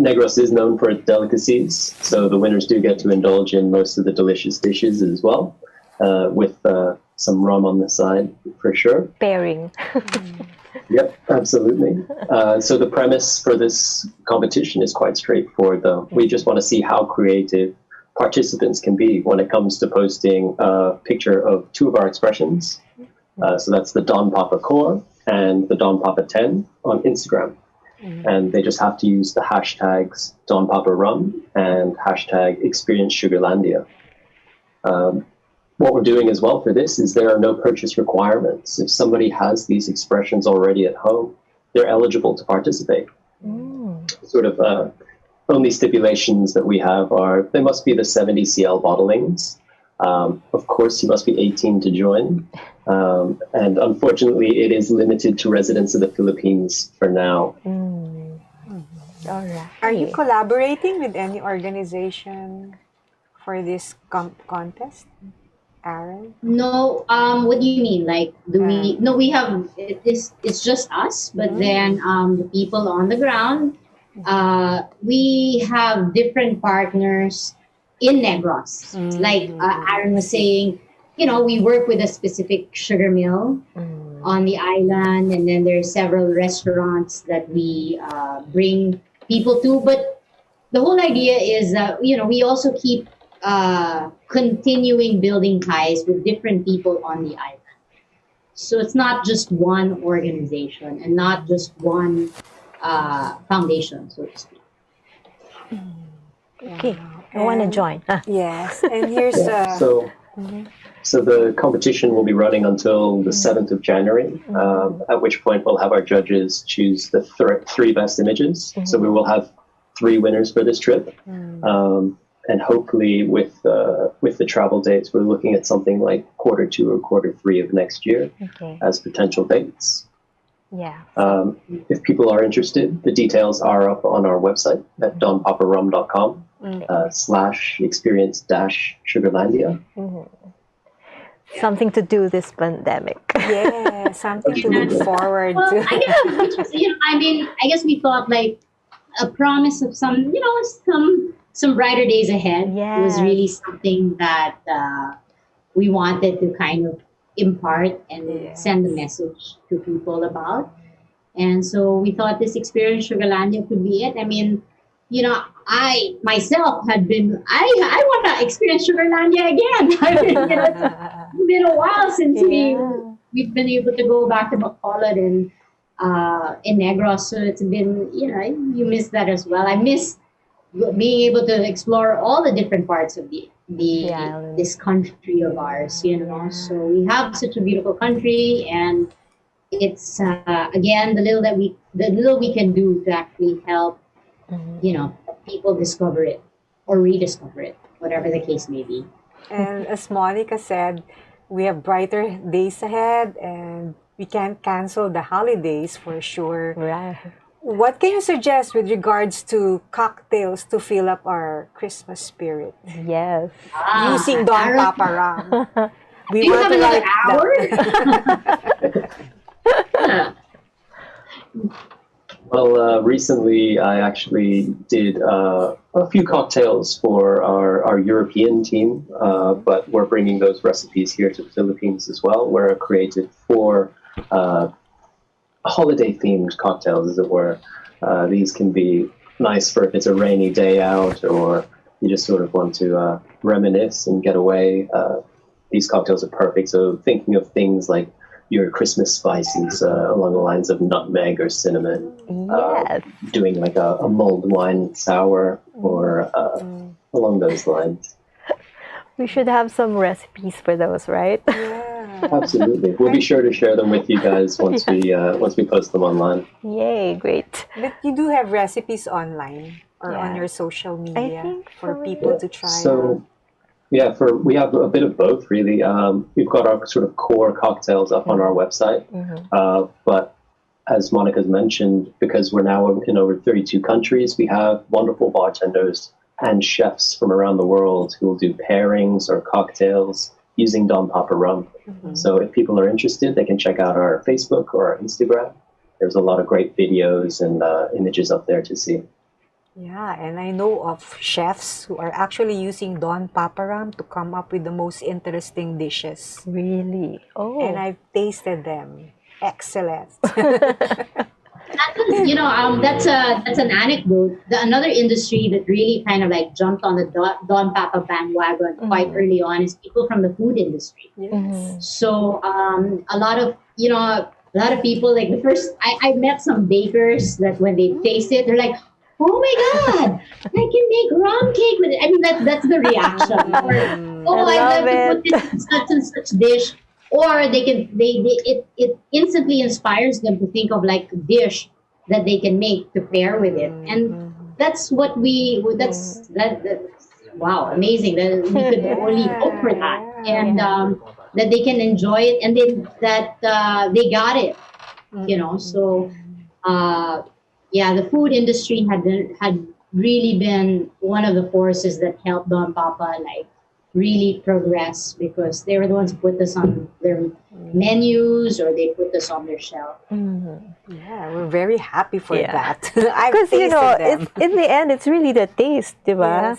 Negros is known for its delicacies, so the winners do get to indulge in most of the delicious dishes as well, with some rum on the side, for sure. Pairing. Yep, absolutely. So the premise for this competition is quite straightforward, though. We just want to see how creative participants can be when it comes to posting a picture of two of our expressions. So that's the Don Papa Core and the Don Papa 10 on Instagram. And they just have to use the hashtags Don Papa Rum and hashtag Experience Sugarlandia. What we're doing as well for this is there are no purchase requirements. If somebody has these expressions already at home, they're eligible to participate. Sort of only stipulations that we have are they must be the 70 CL bottlings. Of course, you must be 18 to join. And unfortunately, it is limited to residents of the Philippines for now. All right. Are you collaborating with any organization for this contest, Aaron? No, what do you mean? Like, do we? No, we have. It's just us. But then the people on the ground, we have different partners in Negros. Like Aaron was saying, we work with a specific sugar mill on the island, and then there are several restaurants that we bring people to. But the whole idea is that we also keep continuing building ties with different people on the island. So it's not just one organization and not just one foundation, so to speak. Okay, I want to join. Yes, and here's So the competition will be running until the 7th of January, at which point we'll have our judges choose the three best images. So we will have 3 winners for this trip. And hopefully with the travel dates, we're looking at something like Q2 or Q3 of next year as potential dates. Yeah. If people are interested, the details are up on our website at donpaparum.com /experience-sugarlandia. Something to do this pandemic. Yeah, something to look forward to. I guess we thought like a promise of some brighter days ahead. It was really something that we wanted to kind of impart and send a message to people about. And so we thought this Experience Sugarlandia could be it. I mean, I myself had been, I want to experience Sugarlandia again. It's been a while since we've been able to go back to Bacolod and in Negros. So it's been, you miss that as well. I miss being able to explore all the different parts of this country of ours, So we have such a beautiful country, and it's again the little we can do to actually help people discover it or rediscover it, whatever the case may be. And as Monica said, we have brighter days ahead, and we can't cancel the holidays for sure. Right. What can you suggest with regards to cocktails to fill up our Christmas spirit? Yes. Using Don Papa Rum. Do you have another hour? Well, recently I actually did a few cocktails for our European team, but we're bringing those recipes here to the Philippines as well. We're created 4 holiday-themed cocktails, as it were. These can be nice for if it's a rainy day out or you just sort of want to reminisce and get away. These cocktails are perfect. So thinking of things like your Christmas spices along the lines of nutmeg or cinnamon. Yes. Doing like a mulled wine sour or along those lines. We should have some recipes for those, right? Absolutely. We'll be sure to share them with you guys once we post them online. Yay, great. But you do have recipes online or on your social media for people to try out. Yeah, we have a bit of both, really. We've got our sort of core cocktails up on our website, but as Monica's mentioned, because we're now in over 32 countries, we have wonderful bartenders and chefs from around the world who will do pairings or cocktails using Don Papa rum. So if people are interested, they can check out our Facebook or our Instagram. There's a lot of great videos and images up there to see. Yeah, and I know of chefs who are actually using Don Papa rum to come up with the most interesting dishes. Really? Oh. And I've tasted them. Excellent. That's an anecdote. Another industry that really kind of like jumped on the Don Papa bandwagon quite early on is people from the food industry. Yes. So a lot of people, like the first, I met some bakers that when they taste it, they're like, oh my God, I can make rum cake with it. I mean, that's the reaction. Or, I love to put this in such and such dish. Or it instantly inspires them to think of like a dish that they can make to pair with it. And that's what wow, amazing that we could only hope for that. And that they can enjoy it and then that they got it, so the food industry had really been one of the forces that helped Don Papa like really progress because they were the ones who put this on their menus or they put this on their shelf. Yeah, we're very happy for that. I've tasted them. It's, in the end, it's really the taste, diba?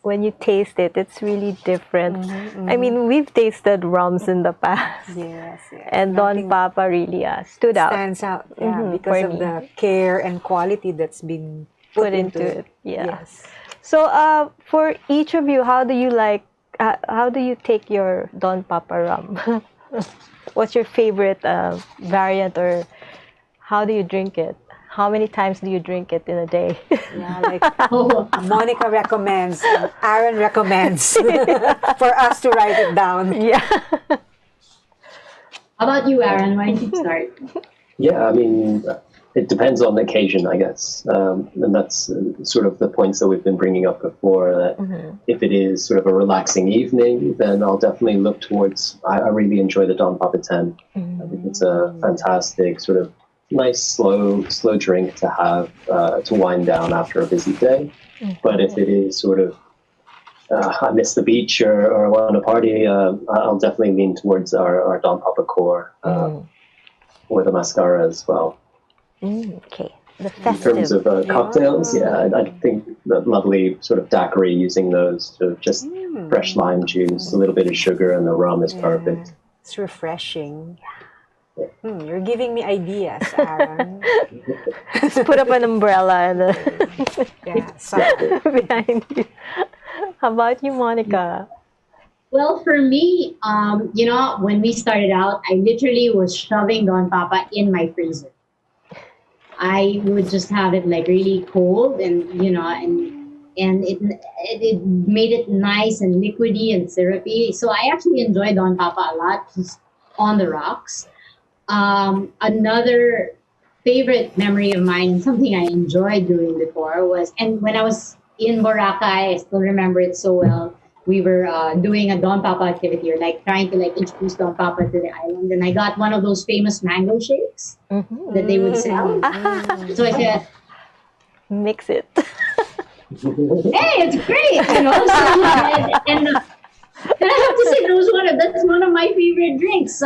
When you taste it, it's really different. I mean, we've tasted rums in the past. Yes. And Don Papa really stands out. Because of the care and quality that's been put into it. Yes. So, for each of you, how do you take your Don Papa rum? What's your favorite variant, or how do you drink it? How many times do you drink it in a day? Yeah, like Monica recommends, Aaron recommends for us to write it down. Yeah. How about you, Aaron? Why don't you start? Yeah, I mean, it depends on the occasion, I guess. And that's sort of the points that we've been bringing up before, that if it is sort of a relaxing evening, then I'll definitely look towards, I really enjoy the Don Papa 10. I think it's a fantastic sort of nice, slow drink to have, to wind down after a busy day. But if it is sort of, I miss the beach or want to party, I'll definitely lean towards our Don Papa core, or the Mascara as well. Okay. In terms of cocktails, I think that lovely sort of daiquiri, using those to just fresh lime juice, a little bit of sugar, and the rum is perfect. It's refreshing. You're giving me ideas, Aaron. Just put up an umbrella and behind you. How about you, Monica? Well, for me, when we started out, I literally was shoving Don Papa in my freezer. I would just have it like really cold, and it made it nice and liquidy and syrupy. So I actually enjoy Don Papa a lot, just on the rocks. Another favorite memory of mine and something I enjoyed doing before was, and when I was in Boracay, I still remember it so well. We were doing a Don Papa activity, or like trying to like introduce Don Papa to the island, and I got one of those famous mango shakes that they would sell. So I said, mix it. Hey, it's great, and I have to say that's one of my favorite drinks.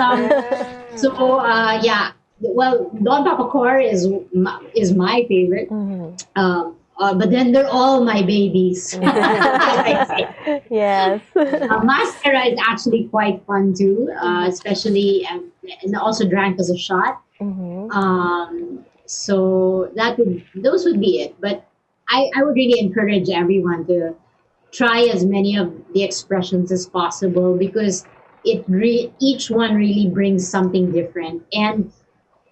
Well, Don Papa Core is my favorite. But then they're all my babies. Yes. Mascara is actually quite fun too, especially and also drank as a shot. So those would be it. But I would really encourage everyone to try as many of the expressions as possible, because each one really brings something different. And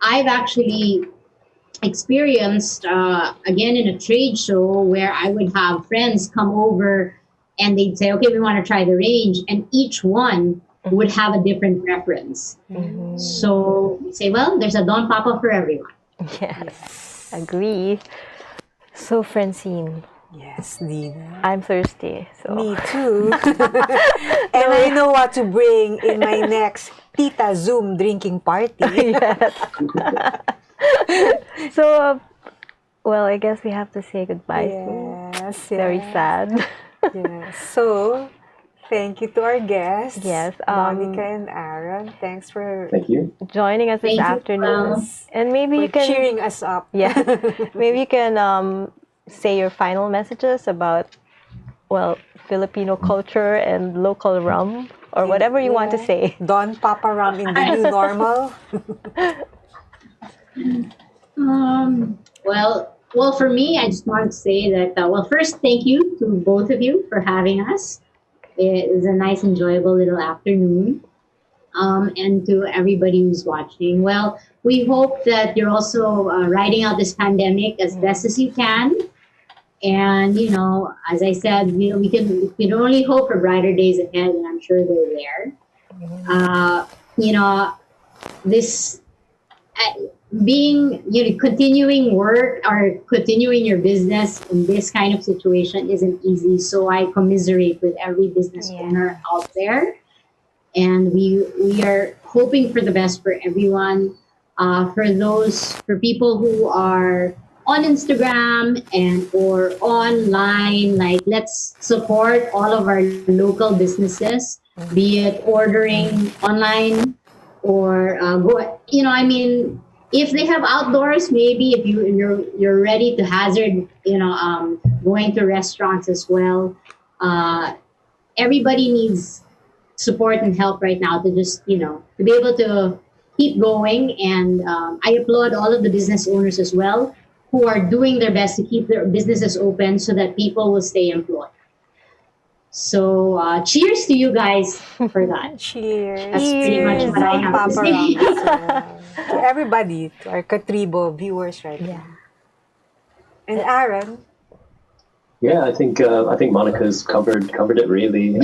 I've actually experienced again in a trade show where I would have friends come over and they'd say, okay, we want to try the range, and each one would have a different preference. So we say, well, there's a Don Papa for everyone. Yes, agree. So, Francine, Yes, Dina. I'm thirsty. So. Me too. And I know what to bring in my next Tita Zoom drinking party. Yes. So, well, I guess we have to say goodbye soon. Yes, Very sad. yes. So, thank you to our guests, Yes, Monica and Aaron. Thanks for Thank you. joining us this Thank you, afternoon. And maybe you can cheering us up. Yeah. Maybe you can say your final messages about, well, Filipino culture and local rum or whatever you want to say. Don Papa Rum in the new normal. Well, for me, I just want to say that, well, first, thank you to both of you for having us. It was a nice, enjoyable little afternoon. And to everybody who's watching. Well, we hope that you're also riding out this pandemic as best as you can. And, you know, as I said, you know, we can only hope for brighter days ahead, and I'm sure they're there. You know, this being, you know, continuing work or continuing your business in this kind of situation isn't easy. So I commiserate with every business owner out there. And we are hoping for the best for everyone. For people who are on Instagram and or online, like, let's support all of our local businesses, be it ordering online or go. You know, I mean, if they have outdoors, maybe if you're ready to hazard, you know, going to restaurants as well. Everybody needs support and help right now to just, you know, to be able to keep going. And I applaud all of the business owners as well who are doing their best to keep their businesses open so that people will stay employed. So cheers to you guys for that. Cheers. That's pretty much what I have to say. To everybody, to our Katribo viewers right now. And Aaron? Yeah, I think Monica's covered it really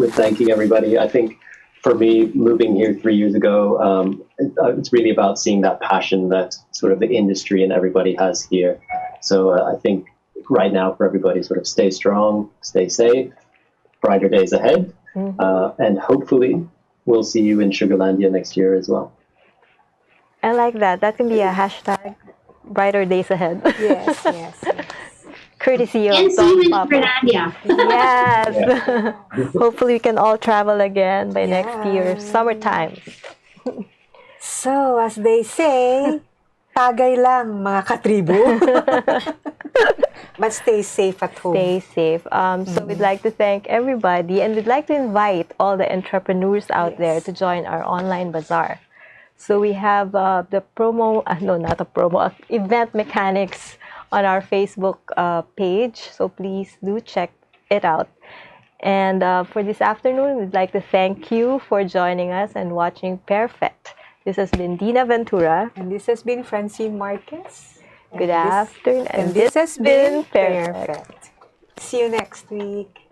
with thanking everybody. I think for me, moving here 3 years ago, it's really about seeing that passion that sort of the industry and everybody has here. So I think right now for everybody, sort of stay strong, stay safe, brighter days ahead, and hopefully we'll see you in Sugarlandia next year as well. I like that. That can be a hashtag. Brighter days ahead. Yes, yes. Courtesy of And see you in Papa. Sugarlandia. Yes. Hopefully we can all travel again by next year, summertime. So, as they say, tagay lang mga katribo. But stay safe at home. Stay safe. So we'd like to thank everybody, and we'd like to invite all the entrepreneurs out there to join our online bazaar. So we have the promo, not a promo, event mechanics on our Facebook page. So please do check it out. And for this afternoon, we'd like to thank you for joining us and watching PairFect. This has been Dina Ventura. And this has been Francine Marquez. Good afternoon. And this has been PairFect. See you next week.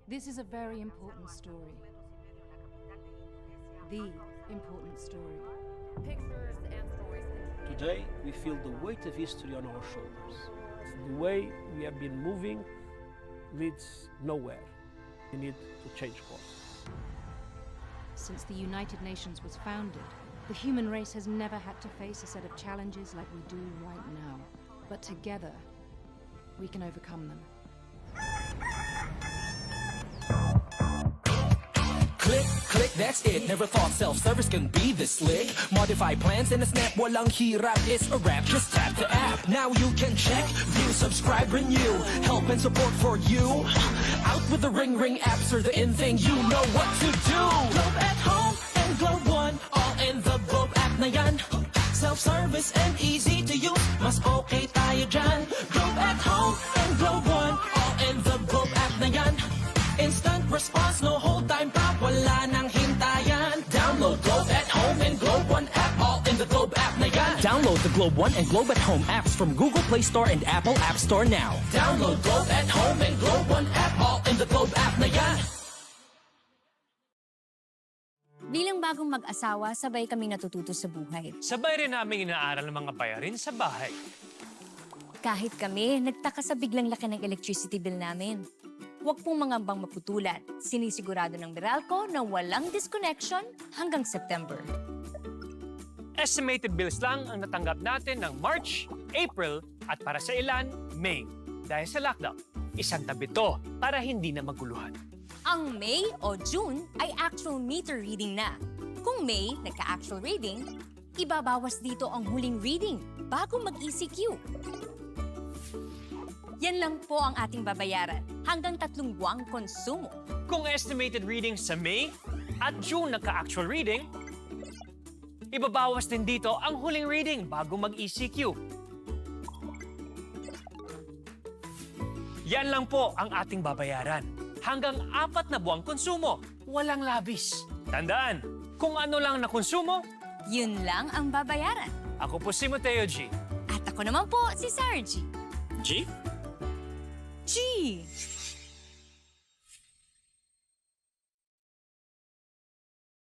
This is a very important story. The important story. Pictures and stories. Today, we feel the weight of history on our shoulders. The way we have been moving leads nowhere. We need to change course. Since the United Nations was founded, the human race has never had to face a set of challenges like we do right now. But together, we can overcome them. Click, click, that's it. Never thought self-service can be this slick. Modify plans in a snap, walang hirap, it's a wrap. Just tap the app. Now you can check, view, subscribe, renew. Help and support for you. Out with the ring apps are the in thing. You know what to do. Globe at home and Globe One, all in the Globe app na yan. Self-service and easy to use. Mas okay tayo dyan. Globe at home and Globe One, all in the Globe app na yan. Instant response, no hold time pa, wala nang hintayan. Download Globe at Home and Globe One app, all in the Globe app na yan. Download the Globe One and Globe at Home apps from Google Play Store and Apple App Store now. Download Globe at Home and Globe One app, all in the Globe app na yan. Bilang bagong mag-asawa, sabay kaming natututo sa buhay. Sabay rin namin inaaral ng mga bayarin sa bahay. Kahit kami, nagtaka sa biglang laki ng electricity bill namin. Huwag pong mangambang maputulan. Sinisigurado ng Meralco na walang disconnection hanggang September. Estimated bills lang ang natanggap natin ng March, April, at para sa ilan, May. Dahil sa lockdown, isang tabi to para hindi na maguluhan. Ang May o June ay actual meter reading na. Kung May, nagka-actual reading, ibabawas dito ang huling reading bago mag-ECQ. Yan lang po ang ating babayaran, hanggang 3 buwang konsumo. Kung estimated reading sa May at June nagka-actual reading, ibabawas din dito ang huling reading bago mag-ECQ. Yan lang po ang ating babayaran, hanggang 4 na buwang konsumo, walang labis. Tandaan, kung ano lang na konsumo, yun lang ang babayaran. Ako po si Mateo G. At ako naman po si Sarah G. G? G!